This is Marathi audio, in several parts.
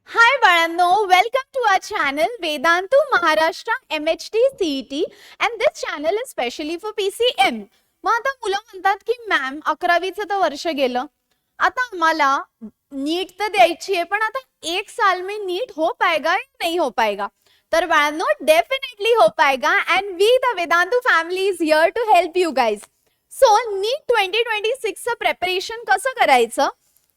हाय बाळांनो, welcome to our channel Vedantu Maharashtra MHT CET and this channel is specially for PCM. मग आता मुलं म्हणतात की मॅम 11वीचं तर वर्ष गेलं, आता आम्हाला नीट तर द्यायची आहे, पण आता एक साल में नीट हो पाएगा या नहीं हो पाएगा? तर बाळांनो, डेफिनेटली हो पाएगा and we the Vedantu family is here to help you guys. So NEET 2026चं प्रिपरेशन कसं करायचं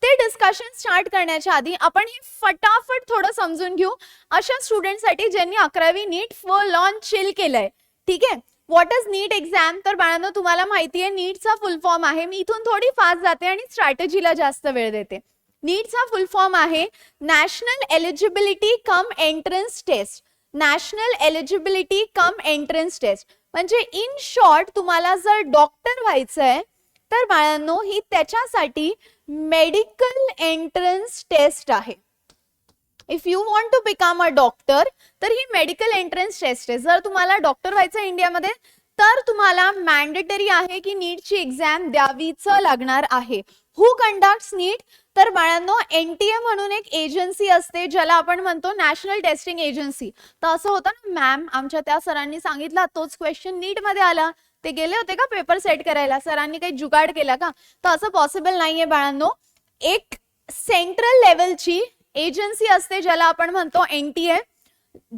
ते डिस्कशन स्टार्ट करण्याच्या आधी आपण हे फटाफट थोडं समजून घेऊ अशा स्टुडंटसाठी ज्यांनी 11वी नीट फुल ऑन चिल केलंय. ठीक आहे, व्हॉट इज नीट एक्झाम? तर बाळांनो, तुम्हाला माहिती आहे नीटचा फुल फॉर्म आहे. मी इथून थोडी फास्ट जाते आणि स्ट्रॅटेजीला जास्त वेळ देते. नीटचा फुल फॉर्म आहे national eligibility cum entrance test. National eligibility cum entrance test म्हणजे इन शॉर्ट तुम्हाला जर डॉक्टर व्हायचं आहे तर बाळांनो ही त्याच्यासाठी मेडिकल एंट्रन्स टेस्ट आहे. If you want to become a doctor तर ही मेडिकल एंट्रन्स टेस्ट आहे. जर तुम्हाला डॉक्टर व्हायचं इंडियामध्ये तर तुम्हाला मॅन्डेटरी आहे की नीटची एक्झाम द्यावीच लागणार आहे. हु कंडक्ट्स नीट? तर बाळांनो NTA म्हणून एक एजन्सी असते ज्याला आपण म्हणतो नॅशनल टेस्टिंग एजन्सी. तर असं होतं ना मॅम, आमच्या त्या सरांनी सांगितला तोच क्वेश्चन नीट मध्ये आला, ते गेले होते का पेपर सेट करायला? सरांनी काही जुगाड केला का? तर असं पॉसिबल नाहीये बाळांनो. एक सेंट्रल लेवलची एजन्सी असते ज्याला आपण म्हणतो NTA,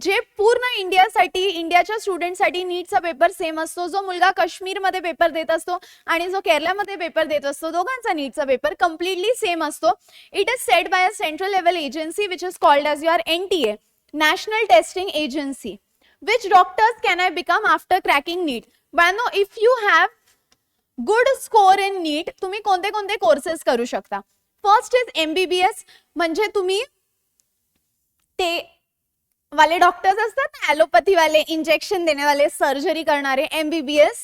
जे पूर्ण इंडियासाठी, इंडियाच्या स्टुडंटसाठी नीटचा पेपर सेम असतो. जो मुलगा काश्मीरमध्ये पेपर देत असतो आणि जो केरळमध्ये पेपर देत असतो, दोघांचा नीटचा पेपर कम्प्लिटली सेम असतो. It is set by a central level agency which is called as your NTA, national testing agency. Which doctors can I become after cracking NEET? बाळांनो, if you have good score in NEET तुम्ही कोणते कोणते कोर्सेस करू शकता? फर्स्ट इज MBBS, म्हणजे तुम्ही ते वाले डॉक्टर्स असतात ना, ॲलोपॅथी वाले, इंजेक्शन देणे वाले, सर्जरी करणारे, MBBS.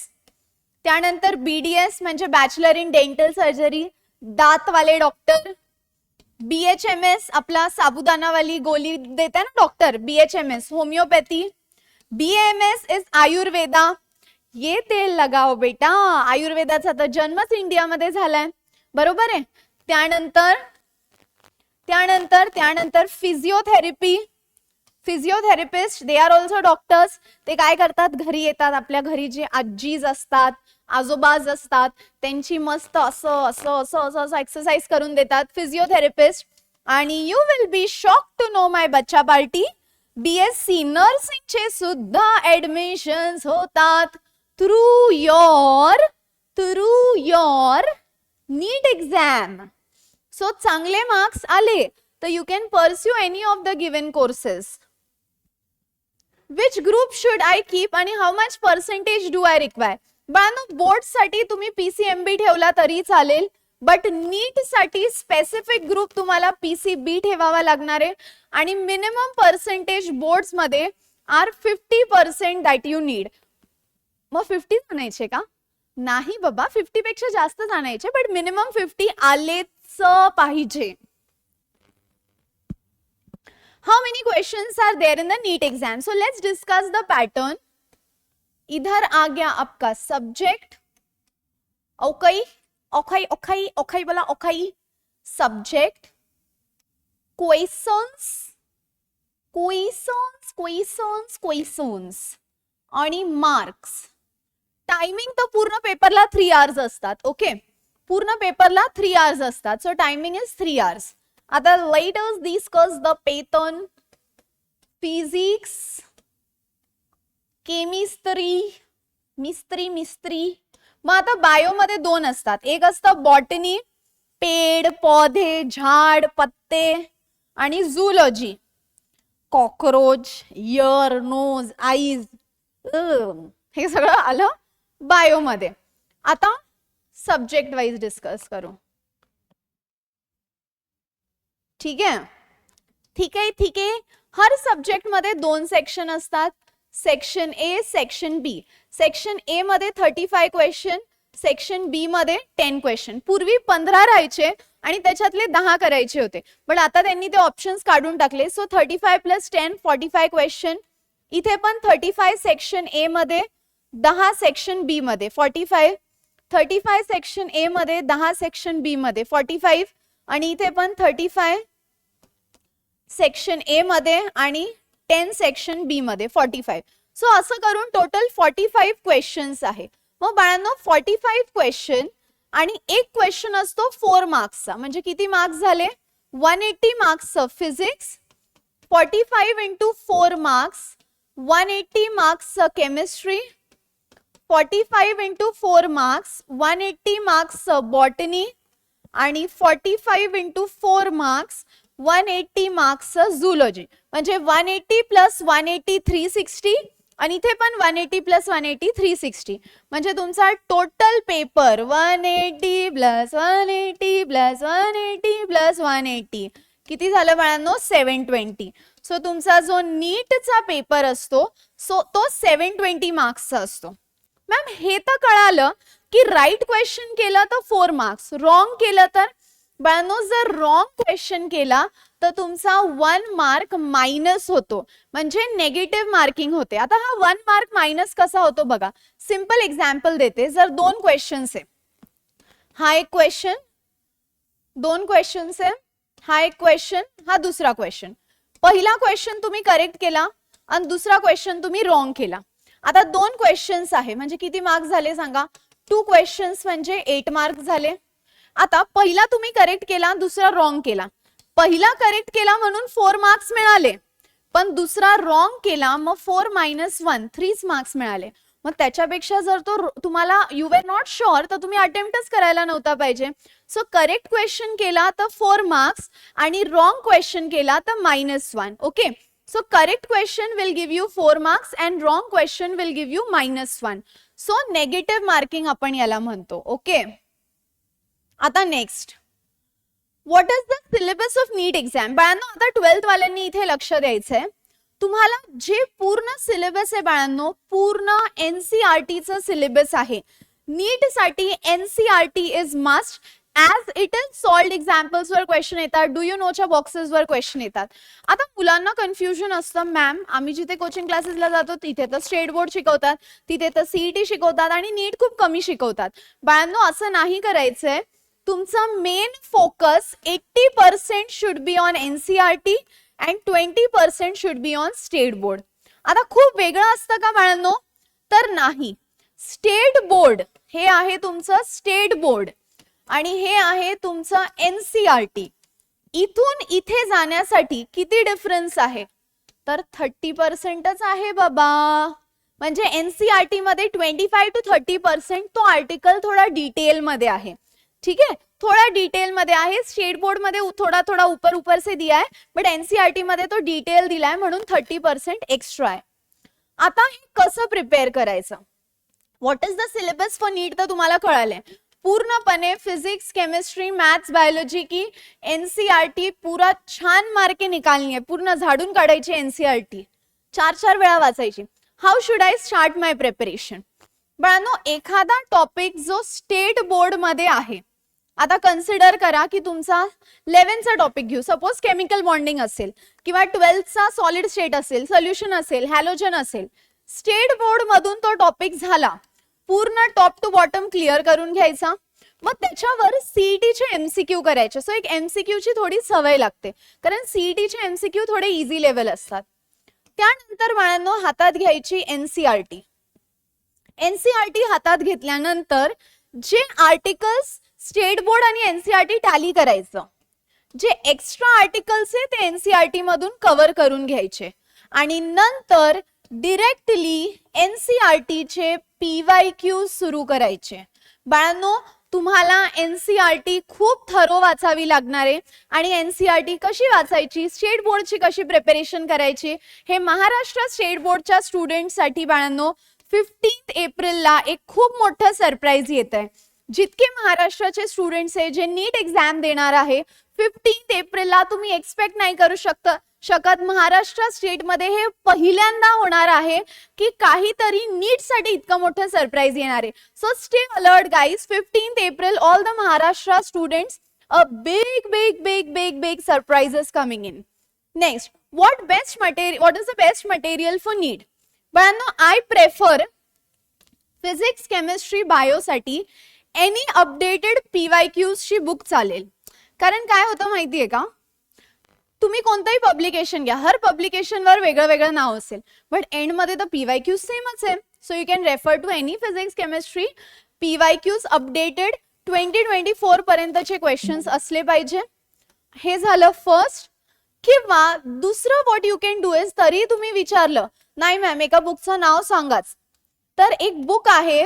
त्यानंतर BDS म्हणजे बॅचलर इन डेंटल सर्जरी, दात वाले डॉक्टर. BHMS आपला साबुदानावाली गोली देते ना doctor, BHMS homeopathy. BAMS is Ayurveda. ये तेल लगाओ बेटा, आयुर्वेदाचा तर जन्मच इंडियामध्ये झालाय, बरोबर आहे. त्यानंतर त्यानंतर त्यानंतर physiotherapy. Physiotherapist they are also doctors. ते काय करतात? घरी येतात, आपल्या घरी जे आजीज असतात, आजोबाज असतात, त्यांची मस्त असं असं असं असं असं एक्सरसाइज करून देतात, फिजिओथेरपिस्ट. आणि you will be shock to know my बच्चा पार्टी, BSc नर्सिंगचे सुद्धा ऍडमिशन्स होतात through your NEET exam. So चांगले मार्क्स आले तर you can pursue any of the given courses. Which group should I keep आणि how much percentage do I require? बाळांनो, बोर्ड साठी तुम्ही PCMB ठेवला तरी चालेल, बट नीट साठी स्पेसिफिक ग्रुप तुम्हाला PCB ठेवावा लागणार आहे. आणि मिनिमम पर्सेंटेज बोर्ड्स मध्ये आर 50% दॅट यू नीड. मग 50 आणायचे का? नाही बाबा, 50 पेक्षा जास्तच आणायचे, बट मिनिमम 50 आलेच पाहिजे. How many questions are there in the NEET exam? So let's discuss the pattern. इधर आ गया आपका सब्जेक्ट, ओकाई ओखाई ओखाई ओखाई बोला, ओखाई subject, questions questions questions questions आणि मार्क्स. टायमिंग तर पूर्ण पेपरला 3 hours असतात. ओके, पूर्ण पेपरला 3 hours असतात. So timing is 3 hours. आता let us discuss the pattern. Physics, chemistry, मिस्त्री. मग आता बायो मध्ये 2 असतात. एक असतं बॉटनी, पेड़ पौधे झाड पत्ते, आणि zoology, cockroach, ear, nose, eyes, हे सगळं आलं बायो मध्ये. आता सब्जेक्ट वाइज डिस्कस करू. ठीक आहे, ठीक आहे, ठीक आहे. हर सब्जेक्ट मध्ये 2 सेक्शन असतात, section A, section B. Section A मध्ये 35 क्वेश्चन, सेक्शन B मध्ये 10 क्वेश्चन. पूर्वी 15 राहायचे आणि त्याच्यातले 10 करायचे होते, पण आता त्यांनी ते ऑप्शन्स काढून टाकले. So 35 + 10 45 question. इथे पण 35 सेक्शन A मध्ये, 10 सेक्शन B मध्ये, 45. 35 सेक्शन A मध्ये, 10 सेक्शन B मध्ये, 45. आणि इथे पण 35 सेक्शन ए मध्ये आणि 10 सेक्शन बी मध्ये 45. सो असं करून टोटल 45 क्वेश्चन्स आहे. मग बाळांनो 45 क्वेश्चन आणि एक क्वेश्चन असतो 4 मार्क्सचा, म्हणजे किती मार्क्स झाले 180 मार्क्सचं फिजिक्स, 45 इंटू 4 मार्क्स 180 मार्क्सचं केमिस्ट्री, 45 इंटू 4 मार्क्स 180 मार्क्सचं बॉटनी आणि 45 इंटू 4 मार्क्स 180 मार्क्सचं झूलॉजी. म्हणजे 180 प्लस 180 360 आणि इथे पण 180 प्लस 180 360. म्हणजे तुमचा total paper 180 plus 180 plus 180 plus 180 किती झालं बाळांनो 720. सो तुमचा जो नीटचा पेपर असतो सो तो 720 मार्क्सचा असतो. मॅम हे तर कळालं की राईट क्वेश्चन केलं तर 4 मार्क्स, रॉंग केलं तर बाळांनो जर रॉंग क्वेश्चन केला तर तुमचा 1 मार्क मायनस होतो, म्हणजे नेगेटिव्ह मार्किंग होते. आता हा 1 मार्क मायनस कसा होतो बघा, सिंपल एक्झाम्पल देते. जर 2 क्वेश्चन्स आहे, हा एक क्वेश्चन, 2 क्वेश्चन्स आहे, हा एक क्वेश्चन, हा दुसरा क्वेश्चन. पहिला क्वेश्चन तुम्ही करेक्ट केला आणि दुसरा क्वेश्चन तुम्ही रॉंग केला. आता 2 क्वेश्चन्स आहे म्हणजे किती मार्क्स झाले सांगा, 2 क्वेश्चन्स म्हणजे 8 मार्क झाले. आता पहिला तुम्ही करेक्ट केला, दुसरा रॉंग केला. पहिला करेक्ट केला म्हणून 4 मार्क्स मिळाले, पण दुसरा रॉंग केला मग 4 मायनस 1 3 मार्क्स मिळाले. मग त्याच्यापेक्षा जर तो तुम्हाला यू वर नॉट शुअर तर तुम्ही अटेम्प्टच करायला नव्हता पाहिजे. सो करेक्ट क्वेश्चन केला तर 4 मार्क्स आणि रॉंग क्वेश्चन केला तर -1. Okay, so correct question will give you 4 marks and wrong question will give you -1. So negative marking आपण याला म्हणतो. ओके, आता next, what is the syllabus of NEET exam. बाळांनो आता 12th वाल्यांनी इथे लक्ष द्यायचंय. तुम्हाला जे पूर्ण सिलेबस आहे बाळांनो, पूर्ण एनसीईआरटीचं सिलेबस आहे. नीट साठी NCERT is must, as it is solved examples वर क्वेश्चन येतात, डू यू नोच्या बॉक्सेस वर क्वेश्चन येतात. आता मुलांना कन्फ्युजन असतं, मॅम आम्ही जिथे कोचिंग क्लासेसला जातो तिथे तर स्टेट बोर्ड शिकवतात, तिथे तर सीईटी शिकवतात आणि नीट खूप कमी शिकवतात. बाळांनो असं नाही करायचंय. तुमचा main focus 80% should be on NCERT and 20% should be on state board. आता खूप वेगळं असतं का बाळांनो, तर नाही. स्टेट बोर्ड हे आहे तुमचं स्टेट बोर्ड आणि हे आहे तुमचं एनसीईआरटी. इथून इथे जाण्यासाठी किती डिफरन्स आहे, तर 30%च आहे बाबा. म्हणजे एनसीईआरटी मध्ये 25 to 30% तो आर्टिकल थोडा डिटेल मध्ये आहे. ठीक है, थोड़ा डिटेल मध्ये आहे. स्टेट बोर्ड मध्ये थोड़ा थोड़ा ऊपर ऊपर से दिया है, बट एनसीईआरटी मध्ये तो डिटेल दिलाय म्हणून 30% एक्स्ट्रा आहे. आता हे कसं प्रिपेअर करायचं, what is the syllabus for NEET तर तुम्हाला कळालंय. पूर्णपणे फिजिक्स केमिस्ट्री मैथ्स बायोलॉजी की एनसीईआरटी पूरा छान मार्के निकालनी है, पूर्ण झाडून काढायची एनसीईआरटी, 4 वेळा वाचायची. How should I start my preparation. बाळांनो एखादा टॉपिक जो स्टेट बोर्ड मध्ये आहे, आता कन्सिडर करा की तुमचा 11चा टॉपिक घेऊ, सपोज केमिकल बॉन्डिंग असेल किंवा 12चा सॉलिड स्टेट असेल, सोल्युशन असेल, हॅलोजन असेल. स्टेट बोर्ड मधून तो टॉपिक झाला, पूर्ण टॉप टू बॉटम क्लिअर करून घ्यायचा. मग त्याच्यावर सीईटीचे एमसीक्यू करायचे. सो एक एमसीक्यूची थोडी सवय लागते, कारण सीईटीचे एमसीक्यू थोडे इझी लेवल असतात. त्यानंतर बाळांनो हातात घ्यायची एनसीईआरटी. एनसीईआरटी हातात घेतल्यानंतर जे आर्टिकल्स स्टेट बोर्ड आणि एनसीईआरटी टॅली करायचं, जे एक्स्ट्रा आर्टिकल्स आहे ते एनसीईआरटी मधून कव्हर करून घ्यायचे आणि नंतर डिरेक्टली एनसीईआरटीचे पीवायक्यू सुरू करायचे. बाळांनो तुम्हाला एनसीईआरटी खूप थरो वाचावी लागणार आहे आणि एनसीईआरटी कशी वाचायची, स्टेट बोर्डची कशी प्रिपरेशन करायची, हे महाराष्ट्र स्टेट बोर्डच्या स्टुडंटसाठी बाळांनो 15 एप्रिलला एक खूप मोठं सरप्राईज येत आहे. जितके महाराष्ट्राचे स्टुडंट्स आहे जे नीट एक्झाम देणार आहे 15 एप्रिलला, तुम्ही एक्सपेक्ट नाही करू शकत महाराष्ट्र स्टेट मध्ये हे पहिल्यांदा होणार आहे की काहीतरी नीट साठी इतकं मोठं सरप्राईज येणार आहे. So stay alert guys, 15 April all the Maharashtra students, a big big big big big surprises coming in. Next, what is the best material for NEET. बाळांनो I prefer physics chemistry bio साठी एनी अपडेटेड पीवायक्यूज ची बुक चालेल. कारण काय होतं माहितीये का, तुम्ही कोणतंही पब्लिकेशन घ्या, हर पब्लिकेशनवर वेगळं वेगळं नाव असेल, बट एंडमध्ये तर PYQ सेमच आहे. So you can refer to any physics chemistry. PYQs updated 2024 पर्यंतचे क्वेश्चन्स असले पाहिजे. हे झालं फर्स्ट. किंवा दुसरं what you can do is, तरी तुम्ही विचारलं नाही मॅम एका बुकचं नाव सांगाच, तर एक बुक आहे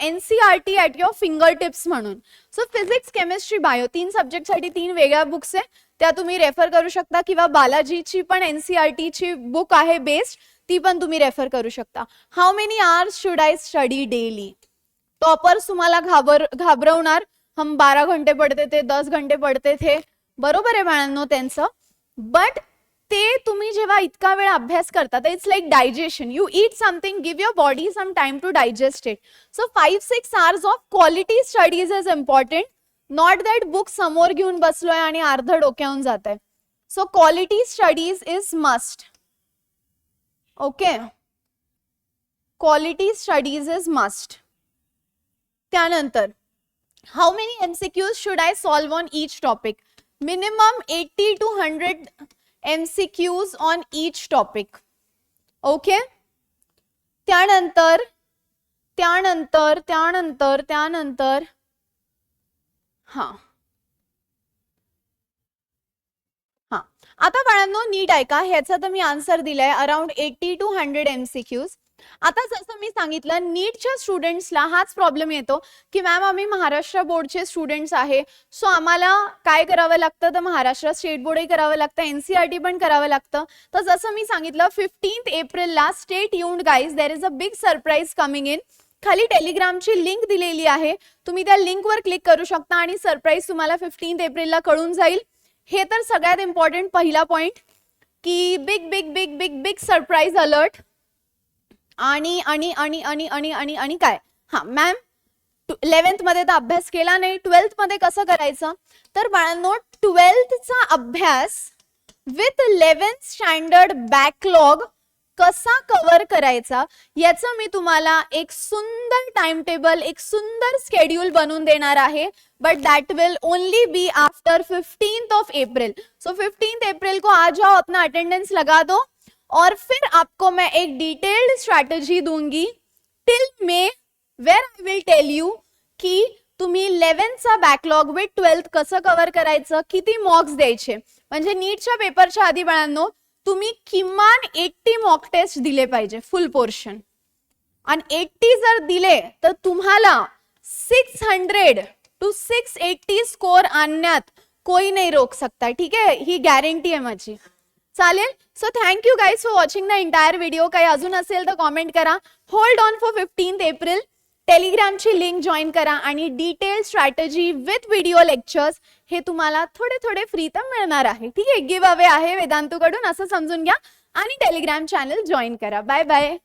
NCERT at your finger tips म्हणून. सो फिजिक्स केमिस्ट्री बायो 3 सब्जेक्टसाठी 3 वेगळ्या बुक्स आहे, त्या तुम्ही रेफर करू शकता. किंवा बालाजीची पण NCERT ची बुक आहे बेस्ड, ती पण तुम्ही रेफर करू शकता. How many hours should I study daily. Toppers तुम्हाला घाबरवणार, हम 12 घंटे पढ़ते थे, 10 घंटे पढ़ते थे, बरोबर आहे बाळांनो त्यांचं. बट ते तुम्ही जेव्हा इतका वेळ अभ्यास करता, it's like digestion. You eat something, give your body some time to digest it. So 5-6 hours of quality studies is important, not that book समोर घेऊन बसलोय आणि अर्ध डोक्यावून जात आहे. So quality studies is must. Okay, quality studies is must. त्यानंतर how many MCQs should I solve on each topic. Minimum 80 to 100 MCQs on each topic. Okay, त्यानंतर त्यानंतर त्यानंतर त्यानंतर हा हा आता बाळांनो नीट ऐका, ह्याचा तर मी आन्सर दिलाय अराउंड 80 to 100 MCQs. आता जसं मी सांगितलं, नीटच्या स्टुडंट्सला हाच प्रॉब्लेम येतो की मॅम आम्ही महाराष्ट्र बोर्डचे स्टुडंट्स आहे, सो आम्हाला काय करावं लागतं, तर महाराष्ट्र स्टेट बोर्डही करावं लागतं, NCERT पण करावं लागतं. तर जसं मी सांगितलं 15 एप्रिलला stay tuned guys, there is a big surprise coming in. खाली टेलिग्रामची लिंक दिलेली आहे, तुम्ही त्या लिंकवर क्लिक करू शकता आणि सरप्राईज तुम्हाला 15 एप्रिलला कळून जाईल. हे तर सगळ्यात इम्पॉर्टंट पहिला पॉइंट की big big big big big surprise alert. आणि आणि आणि आणि आणि आणि आणि काय, हा मॅम 11th मध्ये तर अभ्यास केला नाही, 12th मध्ये कसं करायचं. तर बाळांनो 12th चा अभ्यास विथ 11th स्टँडर्ड बॅकलॉग कसा कव्हर करायचा याचं मी तुम्हाला एक सुंदर टाइम टेबल, एक सुंदर स्केड्यूल बनवून देणार आहे. But that will only be after 15th of April. So 15th April को आ जाओ, अपना अटेंडेंस लगा दो और फिर आपको मैं एक डिटेल्ड स्ट्रैटेजी दूंगी till May, where I will tell you की तुम्ही 11th चा बॅकलॉग विथ 12th कसं कव्हर करायचं, किती मॉक्स द्यायचे. म्हणजे नीटच्या पेपरच्या आधी बाळांनो तुम्ही किमान 80 मॉक टेस्ट दिले पाहिजे फुल पोर्शन, आणि 80 जर दिले तर तुम्हाला 600 to 680 स्कोर आणण्यात कोई नाही रोक सकता. ठीक आहे, ही गॅरंटी आहे माझी. चालेल. So thank you guys for watching the entire video. काही अजून असेल तर कॉमेंट करा. Hold on for 15th April. टेलिग्रामची लिंक जॉईन करा आणि detail strategy with video lectures हे तुम्हाला थोडे थोडे फ्री तर मिळणार आहे. ठीक आहे, गिव्ह अवे आहे वेदांतूकडून असं समजून घ्या आणि टेलिग्राम चॅनल जॉईन करा. Bye bye.